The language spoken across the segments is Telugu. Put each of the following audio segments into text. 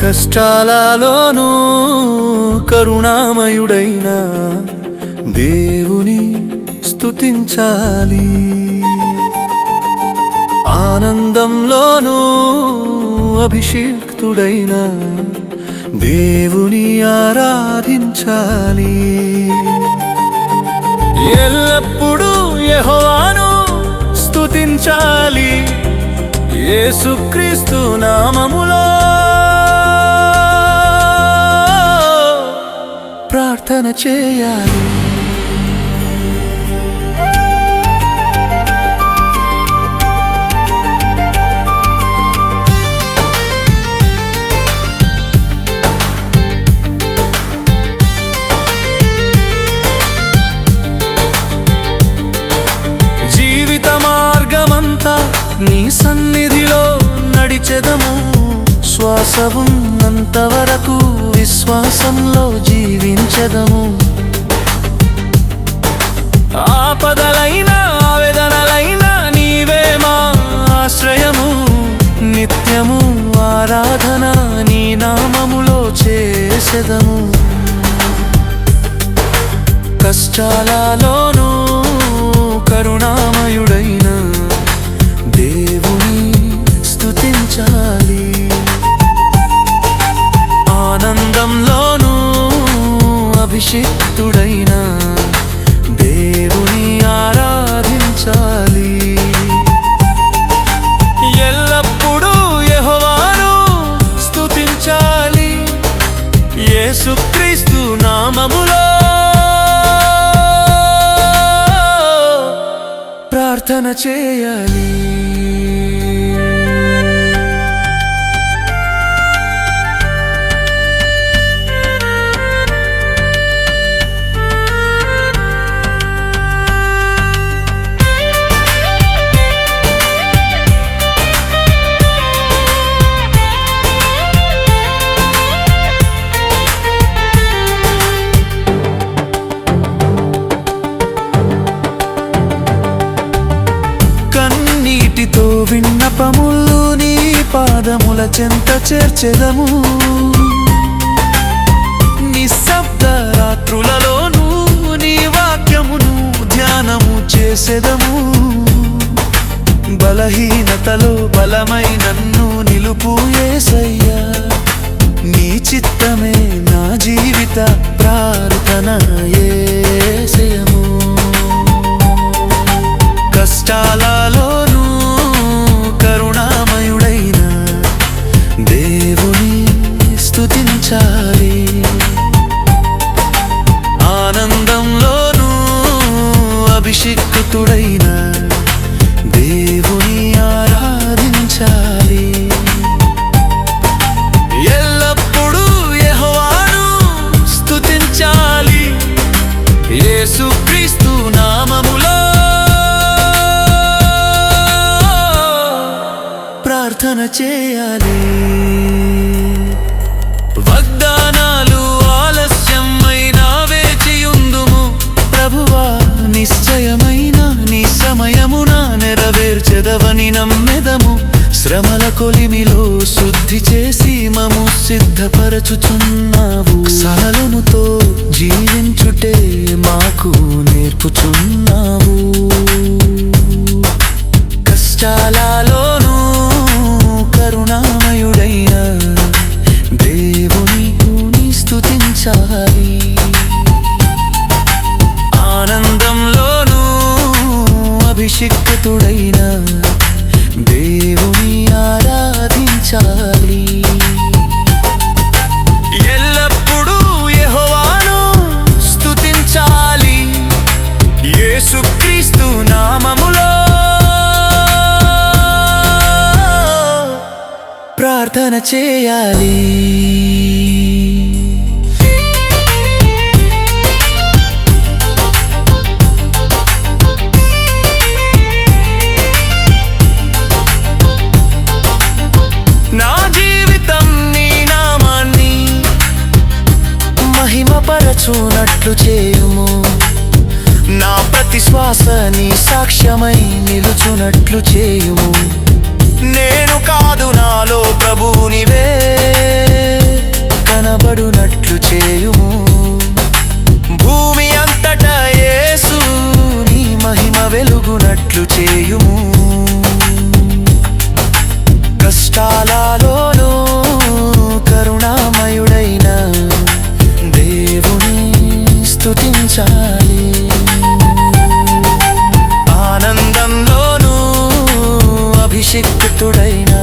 కష్టాలలోనూ కరుణామయుడైన దేవుని స్తుతించాలి. ఆనందంలోనూ అభిషిక్తుడైన దేవుని ఆరాధించాలి. ఎల్లప్పుడూ యెహోవాను స్తుతించాలి. యేసుక్రీస్తు నామములో ప్రార్థన చేయాలి. జీవిత మార్గమంతా నీ సన్నిధిలో నడిచెదము. శ్వాస ఉన్నంత వరకు విశ్వాసంలో జీవించెదము. ఆపదలైన ఆవేదనలైన నీవే మా ఆశ్రయము. నిత్యము ఆరాధన నీ నామములో చేసెదము. కష్టాలలోనూ కరుణామయుడైన దేవుని స్తుతించాలి. ఆనందంలోనూ అభిషిక్తుడైన దేవుని ఆరాధించాలి. ఎల్లప్పుడూ యెహోవాను స్తుతించాలి. యేసుక్రీస్తు నామములో ప్రార్థన చేయాలి. కన్నీటితో విన్నపములు నీ పాదముల చెంత చేర్చెదము. నిశ్శబ్ద రాత్రులలోనూ నీ వాక్యమును ధ్యానము చేసెదము. బలహీనతలో బలమై నన్ను నిలుపు యేసయ్యా. నీ చిత్తమే నా జీవిత ప్రార్థన యేసయ్యము. కష్టాలలోనూ కరుణామయుడైన దేవుని స్తుతించాలి. ఆనందంలోనూ అభిషిక్తుడైన దేవుని ఆరాధించాలి. ఎల్లప్పుడూ యెహోవాను స్తుతించాలి. యేసుక్రీస్తు నామములో ప్రార్థన చేయాలి. వాగ్దానాలు ఆలస్యమైన వేచియుందుము. ప్రభువా నిశ్చయమైన నీ సమయమున నెరవేర్చెదవని నమ్మెదము. శ్రమల కొలిమిలో శుద్ధి చేసి మము సిద్ధపరచుచున్నావు. సహనముతో జీవించుటే మాకు నేర్పుచున్నావు. కష్టాలలోనూ కరుణామయుడైన దేవుని స్తుతించాలి. ఆనందంలోనూ అభిషిక్తుడైన దేవుని ఆరాధించాలి. ఎల్లప్పుడూ యెహోవాను స్తుతించాలి. యేసుక్రీస్తు నామములో ప్రార్థన చేయాలి. నా జీవితం నీ నామాన్ని మహిమపరచునట్లు చేయుము. నా ప్రతి శ్వాస నీ సాక్ష్యమై నిలుచునట్లు చేయుము. నేను కాదు నాలో ప్రభువు నీవే. వినబడునట్లు చేయుము. భూమి అంతటా యేసు నీ మహిమ వెలుగునట్లు చేయుము. కష్టాలలోనూ కరుణామయుడైన దేవుని స్తుతించాలి. ఆనందంలోనూ అభిషిక్తుడైన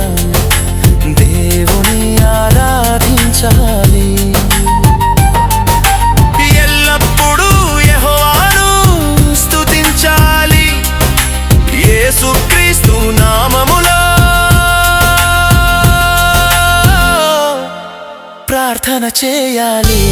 దేవుని ఆరాధించాలి. ఎల్లప్పుడూ యెహోవాను స్తుతించాలి. యేసుక్రీస్తు నామములో ప్రార్థన చేయాలి.